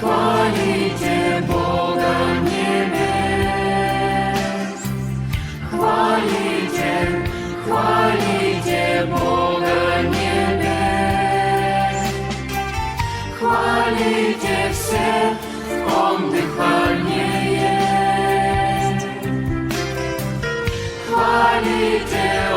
Chwalicie Boga niebies. Chwalicie Boga niebies. Chwalicie все, w kom dыхание есть. Chwalicie